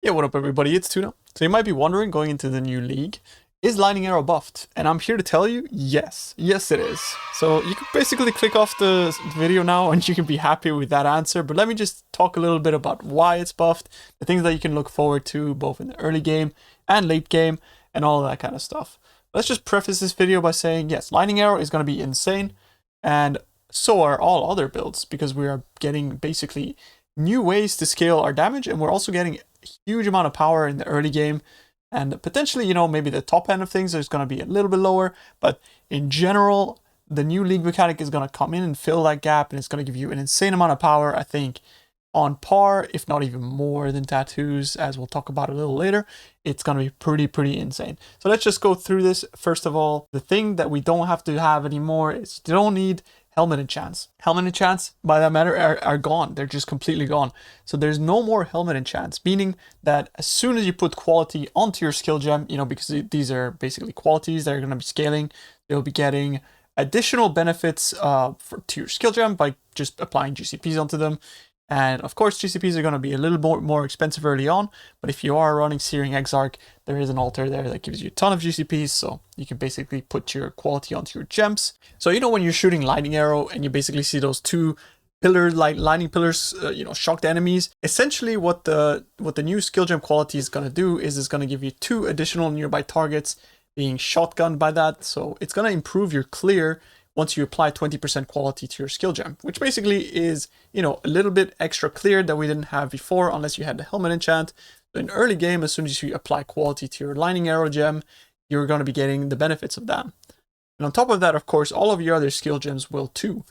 Yeah, what up everybody, it's Tuna. So you might be wondering, going into the new league, is Lightning Arrow buffed? And I'm here to tell you, yes. Yes it is. So you can basically click off the video now and you can be happy with that answer. But let me just talk a little bit about why it's buffed, the things that you can look forward to both in the early game and late game, and all that kind of stuff. Let's just preface this video by saying, yes, Lightning Arrow is going to be insane, and so are all other builds, because we are getting basically new ways to scale our damage, and we're also getting huge amount of power in the early game, and potentially, you know, maybe the top end of things is going to be a little bit lower, but in general, the new league mechanic is going to come in and fill that gap, and it's going to give you an insane amount of power, I think, on par, if not even more than tattoos, as we'll talk about a little later. It's going to be pretty insane. So let's just go through this. First of all, the thing that we don't have to have anymore is you don't need Helm Enchants. Helm Enchants, by that matter, are gone. They're just completely gone. So there's no more Helm Enchants, meaning that as soon as you put quality onto your skill gem, you know, because these are basically qualities that are going to be scaling, they'll be getting additional benefits to your skill gem by just applying GCPs onto them. And of course, GCPs are going to be a little more expensive early on, but if you are running Searing Exarch, there is an altar there that gives you a ton of GCPs, so you can basically put your quality onto your gems. So you know, when you're shooting Lightning Arrow and you basically see those two pillars, like lightning pillars, you know, shocked enemies. Essentially, what the new skill gem quality is going to do is it's going to give you 2 additional nearby targets being shotgunned by that. So it's going to improve your clear once you apply 20% quality to your skill gem, which basically is, you know, a little bit extra clear that we didn't have before unless you had the Helm Enchant. So in early game, as soon as you apply quality to your Lightning Arrow gem, you're going to be getting the benefits of that. And on top of that, of course, all of your other skill gems will too.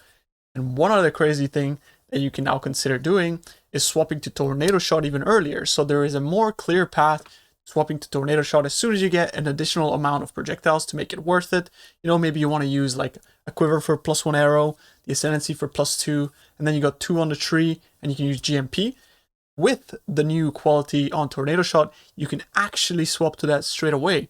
And one other crazy thing that you can now consider doing is swapping to Tornado Shot even earlier. So there is a more clear path swapping to Tornado Shot as soon as you get an additional amount of projectiles to make it worth it. You know, maybe you want to use like a quiver for +1 arrow, the Ascendancy for +2, and then you got 2 on the tree, and you can use GMP. With the new quality on Tornado Shot, you can actually swap to that straight away.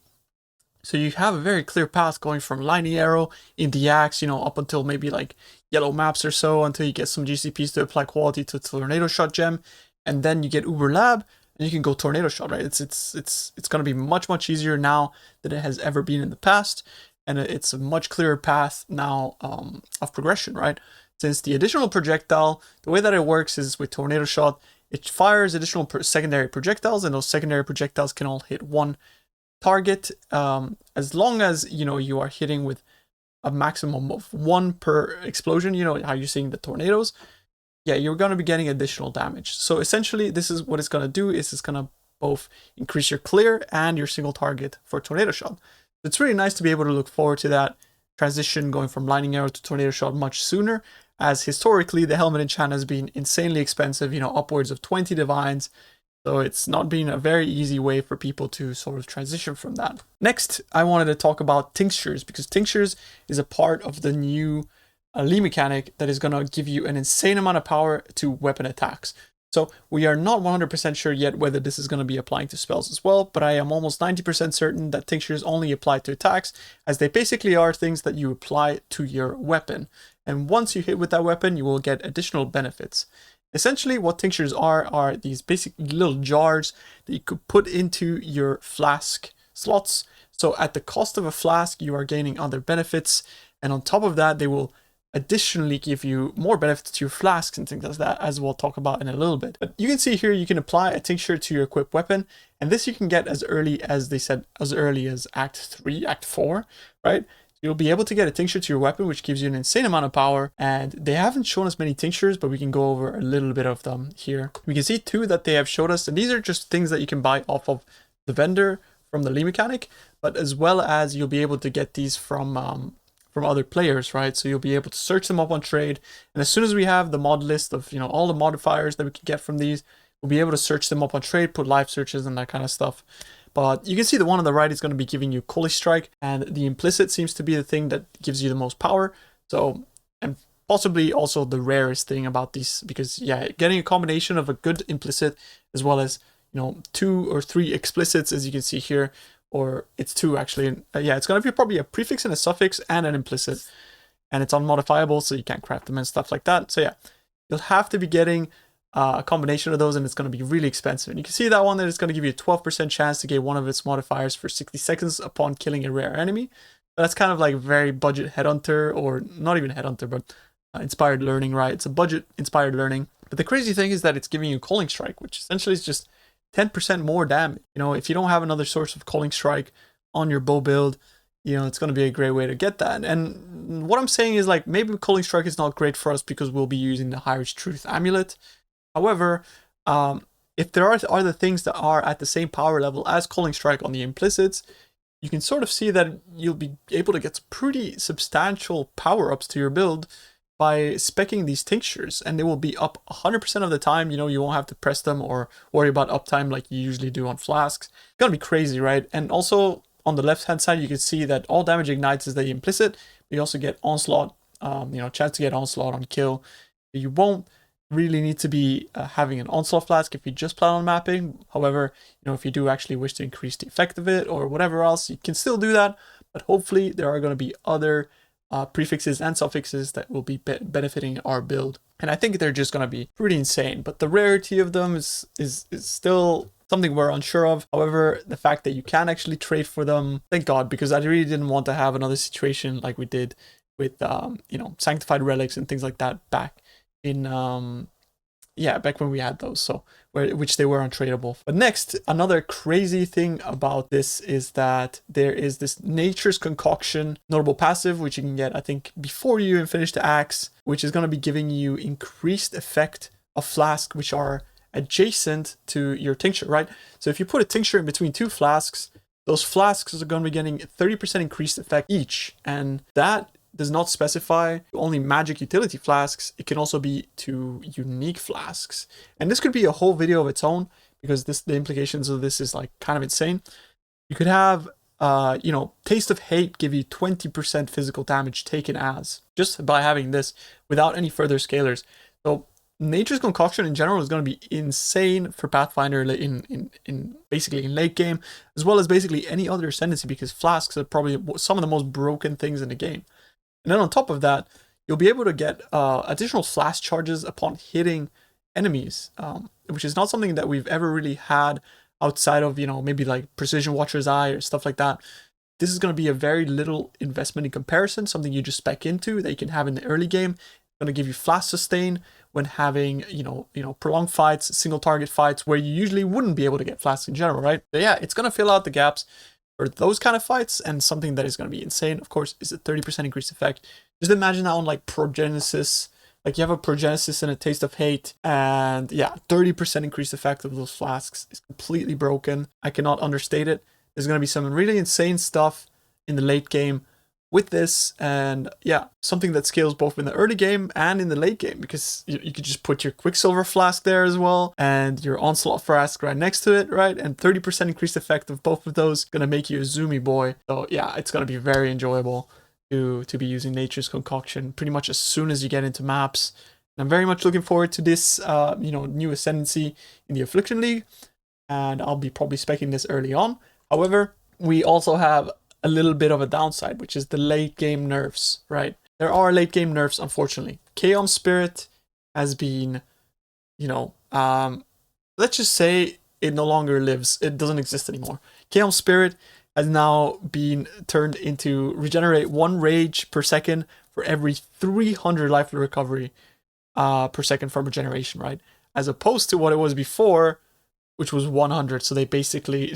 So you have a very clear path going from Lightning Arrow in the axe, you know, up until maybe like yellow maps or so, until you get some GCPs to apply quality to Tornado Shot gem, and then you get Uber Lab, and you can go Tornado Shot, right? It's going to be much easier now than it has ever been in the past, and it's a much clearer path now of progression, right? Since the additional projectile, the way that it works is with Tornado Shot, it fires additional secondary projectiles, and those secondary projectiles can all hit one target, as long as, you know, you are hitting with a maximum of 1 per explosion. You know how you're seeing the tornadoes. Yeah, you're going to be getting additional damage. So essentially, this is what it's going to do, is it's going to both increase your clear and your single target for Tornado Shot. It's really nice to be able to look forward to that transition going from Lightning Arrow to Tornado Shot much sooner, as historically the Helm Enchant has been insanely expensive, you know, upwards of 20 divines. So it's not been a very easy way for people to sort of transition from that. Next, I wanted to talk about Tinctures, because Tinctures is a part of the new League mechanic that is going to give you an insane amount of power to weapon attacks. So we are not 100% sure yet whether this is going to be applying to spells as well, but I am almost 90% certain that Tinctures only apply to attacks, as they basically are things that you apply to your weapon. And once you hit with that weapon, you will get additional benefits. Essentially, what Tinctures are these basic little jars that you could put into your flask slots. So at the cost of a flask, you are gaining other benefits, and on top of that, they will additionally give you more benefits to your flasks and things like that, as we'll talk about in a little bit. But you can see here, you can apply a tincture to your equipped weapon, and this you can get as early as they said, as early as Act 3, Act 4, right? You'll be able to get a tincture to your weapon, which gives you an insane amount of power, and they haven't shown us many tinctures, but we can go over a little bit of them here. We can see 2 that they have showed us, and these are just things that you can buy off of the vendor from the League mechanic, but as well as you'll be able to get these from other players, right? So you'll be able to search them up on trade, and as soon as we have the mod list of, you know, all the modifiers that we can get from these, we'll be able to search them up on trade, put live searches and that kind of stuff. But you can see the one on the right is going to be giving you Cold Strike, and the implicit seems to be the thing that gives you the most power. So, and possibly also the rarest thing about these, because yeah, getting a combination of a good implicit as well as, you know, 2 or 3 explicits, as you can see here, or it's 2 actually. Yeah, it's going to be probably a prefix and a suffix and an implicit, and it's unmodifiable, so you can't craft them and stuff like that. So yeah, you'll have to be getting a combination of those, and it's going to be really expensive. And you can see that one that it's going to give you a 12% chance to get one of its modifiers for 60 seconds upon killing a rare enemy. That's kind of like very budget headhunter, or not even headhunter, but inspired learning, right? It's a budget inspired learning. But the crazy thing is that it's giving you Calling Strike, which essentially is just 10% more damage. You know, if you don't have another source of Calling Strike on your bow build, you know, it's going to be a great way to get that. And what I'm saying is, like, maybe Calling Strike is not great for us because we'll be using the Higher's Truth Amulet. However, if there are other things that are at the same power level as Calling Strike on the implicits, you can sort of see that you'll be able to get some pretty substantial power-ups to your build by speccing these tinctures, and they will be up 100% of the time. You know, you won't have to press them or worry about uptime like you usually do on flasks. It's gonna be crazy, right? And also on the left-hand side, you can see that all damage ignites is the implicit. You also get onslaught, you know, chance to get onslaught on kill. You won't really need to be having an onslaught flask if you just plan on mapping. However, you know, if you do actually wish to increase the effect of it or whatever else, you can still do that. But hopefully there are going to be other prefixes and suffixes that will be benefiting our build. And I think they're just going to be pretty insane. But the rarity of them is still something we're unsure of. However, the fact that you can actually trade for them, thank God, because I really didn't want to have another situation like we did with, you know, Sanctified Relics and things like that back in back when we had those, so which they were untradeable. But next, another crazy thing about this is that there is this Nature's Concoction notable passive, which you can get, I think, before you even finish the axe, which is going to be giving you increased effect of flasks which are adjacent to your tincture, right? So if you put a tincture in between two flasks, those flasks are going to be getting 30% increased effect each, and that does not specify only magic utility flasks. It can also be to unique flasks. And this could be a whole video of its own, because the implications of this is like kind of insane. You could have, you know, Taste of Hate give you 20% physical damage taken as, just by having this without any further scalers. So Nature's Concoction in general is going to be insane for Pathfinder in basically in late game, as well as basically any other Ascendancy, because flasks are probably some of the most broken things in the game. And then on top of that, you'll be able to get additional flash charges upon hitting enemies, which is not something that we've ever really had outside of, you know, maybe like Precision Watcher's Eye or stuff like that. This is going to be a very little investment in comparison, something you just spec into that you can have in the early game. It's going to give you flash sustain when having, you know, prolonged fights, single target fights where you usually wouldn't be able to get flasks in general, right? But yeah, it's going to fill out the gaps for those kind of fights. And something that is going to be insane, of course, is a 30% increased effect. Just imagine that on like Progenesis. Like you have a Progenesis and a Taste of Hate, and yeah, 30% increased effect of those flasks is completely broken. I cannot understate it. There's going to be some really insane stuff in the late game with this, and yeah, something that scales both in the early game and in the late game, because you could just put your Quicksilver flask there as well, and your Onslaught flask right next to it, right? And 30% increased effect of both of those gonna make you a zoomy boy. So yeah, it's gonna be very enjoyable to be using Nature's Concoction pretty much as soon as you get into maps. And I'm very much looking forward to this, you know, new Ascendancy in the Affliction League, and I'll be probably speccing this early on. However, we also have a little bit of a downside, which is the late game nerfs, right? There are late game nerfs, unfortunately. Kaom Spirit has been, you know, let's just say it no longer lives. It doesn't exist anymore. Kaom Spirit has now been turned into regenerate 1 rage per second for every 300 life recovery per second from regeneration, right? As opposed to what it was before, which was 100. So they basically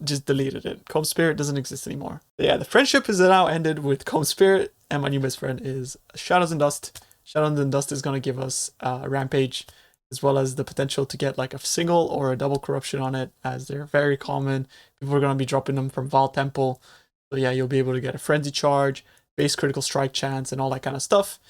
just deleted it. Kaom Spirit doesn't exist anymore. But yeah, the friendship is now ended with Kaom Spirit, and my new best friend is Shadows and Dust. Shadows and Dust is going to give us Rampage, as well as the potential to get like a single or a double corruption on it, as they're very common. People are going to be dropping them from Val Temple. So yeah, you'll be able to get a Frenzy Charge, base critical strike chance, and all that kind of stuff.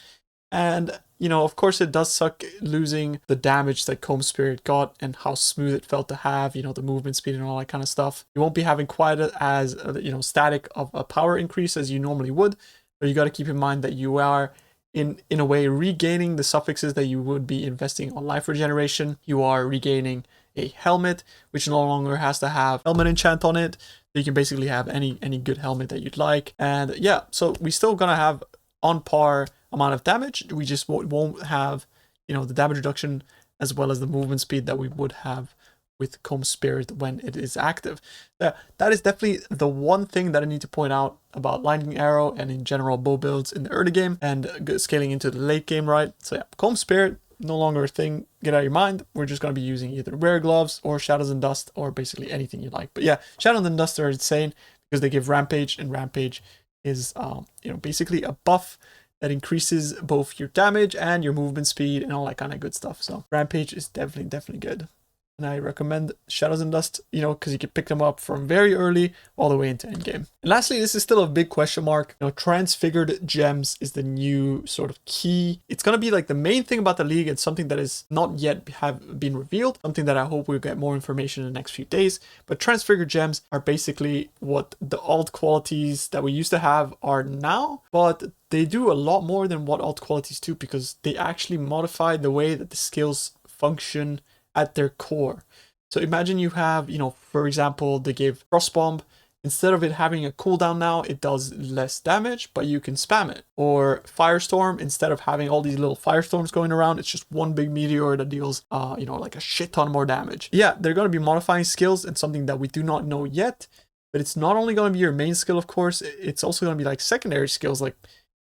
And, you know, of course it does suck losing the damage that Kaom Spirit got and how smooth it felt to have, you know, the movement speed and all that kind of stuff. You won't be having quite as, you know, static of a power increase as you normally would, but you got to keep in mind that you are in a way regaining the suffixes that you would be investing on life regeneration. You are regaining a helmet, which no longer has to have Helm Enchant on it. So you can basically have any good helmet that you'd like. And yeah, so we still gonna have on par amount of damage. We just won't have you know, the damage reduction as well as the movement speed that we would have with Kaom Spirit when it is active. That is definitely the one thing that I need to point out about Lightning Arrow and in general bow builds in the early game and scaling into the late game, right? So yeah, Kaom Spirit, no longer a thing. Get out of your mind. We're just going to be using either Rare Gloves or Shadows and Dust or basically anything you like. But yeah, Shadows and Dust are insane because they give Rampage, and Rampage is, you know, basically a buff that increases both your damage and your movement speed and all that kind of good stuff. So Rampage is definitely good. And I recommend Shadows and Dust, you know, because you can pick them up from very early all the way into endgame. And lastly, this is still a big question mark. You know, Transfigured Gems is the new sort of key. It's going to be like the main thing about the league and something that is not yet have been revealed, something that I hope we'll get more information in the next few days. But Transfigured Gems are basically what the alt qualities that we used to have are now, but they do a lot more than what alt qualities do because they actually modify the way that the skills function at their core. So imagine you have, you know, for example, they gave Frostbomb. Instead of it having a cooldown now, it does less damage, but you can spam it. Or Firestorm, instead of having all these little firestorms going around, it's just one big meteor that deals, you know, like a shit ton more damage. Yeah, they're going to be modifying skills and something that we do not know yet, but it's not only going to be your main skill, of course, it's also going to be like secondary skills like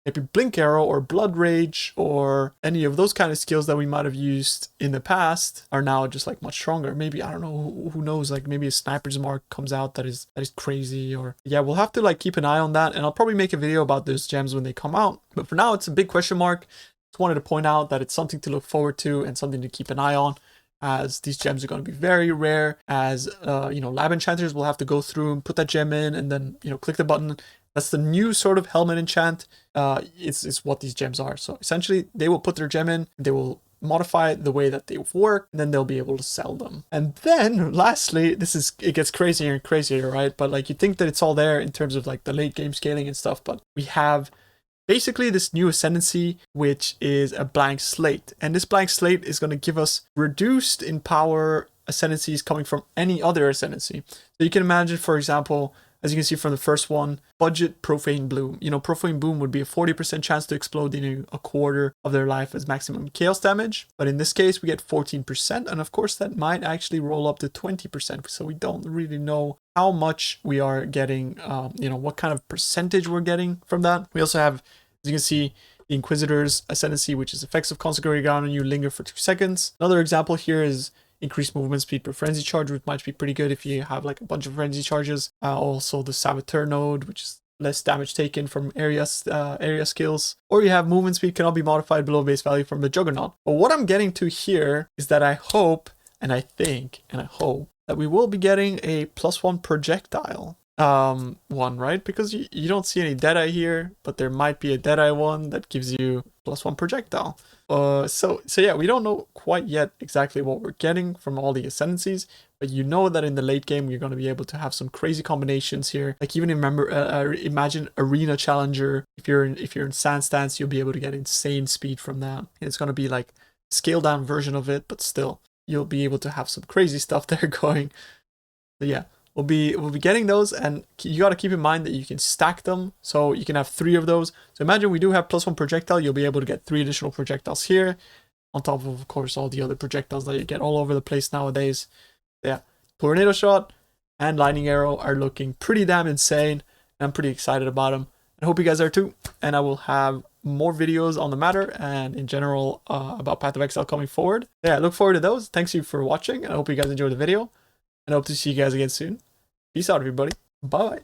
maybe Blink Arrow or Blood Rage or any of those kind of skills that we might have used in the past are now just like much stronger. Maybe, I don't know, who knows, like maybe a Sniper's Mark comes out that is crazy, or yeah, we'll have to like keep an eye on that, and I'll probably make a video about those gems when they come out. But for now, it's a big question mark. Just wanted to point out that it's something to look forward to and something to keep an eye on, as these gems are going to be very rare, as you know, lab enchanters will have to go through and put that gem in and then, you know, click the button. That's the new sort of Helm Enchant. It's what these gems are. So essentially, they will put their gem in, they will modify the way that they work, and then they'll be able to sell them. And then lastly, it gets crazier and crazier, right? But like, you think that it's all there in terms of like the late game scaling and stuff, but we have basically this new Ascendancy, which is a blank slate. And this blank slate is going to give us reduced in power ascendancies coming from any other ascendancy. So you can imagine, for example, as you can see from the first one, budget Profane Bloom. You know, Profane Bloom would be a 40% chance to explode in a quarter of their life as maximum chaos damage. But in this case, we get 14%. And of course, that might actually roll up to 20%. So we don't really know how much we are getting, you know, what kind of percentage we're getting from that. We also have, as you can see, the Inquisitor's Ascendancy, which is effects of consecrated ground on you linger for 2 seconds. Another example here is increased movement speed per frenzy charge, which might be pretty good if you have like a bunch of frenzy charges. Also the Saboteur node, which is less damage taken from area skills. Or you have movement speed cannot be modified below base value from the Juggernaut. But what I'm getting to here is that I hope, and I think, and I hope that we will be getting a +1 projectile one, right? Because you don't see any Deadeye here, but there might be a Deadeye one that gives you +1 projectile. So yeah, we don't know quite yet exactly what we're getting from all the ascendancies, but you know that in the late game you're going to be able to have some crazy combinations here. Like even imagine Arena Challenger. If you're in Sand Stance, you'll be able to get insane speed from that. And it's going to be like a scaled down version of it, but still you'll be able to have some crazy stuff there going. So yeah, we'll be getting those, and you got to keep in mind that you can stack them, so you can have 3 of those. So imagine we do have +1 projectile, you'll be able to get 3 additional projectiles here, on top of course all the other projectiles that you get all over the place nowadays. Yeah, Tornado Shot and Lightning Arrow are looking pretty damn insane, and I'm pretty excited about them. I hope you guys are too, and I will have more videos on the matter and in general about Path of Exile coming forward. Yeah, I look forward to those. Thanks you for watching, and I hope you guys enjoyed the video. And I hope to see you guys again soon. Peace out, everybody. Bye.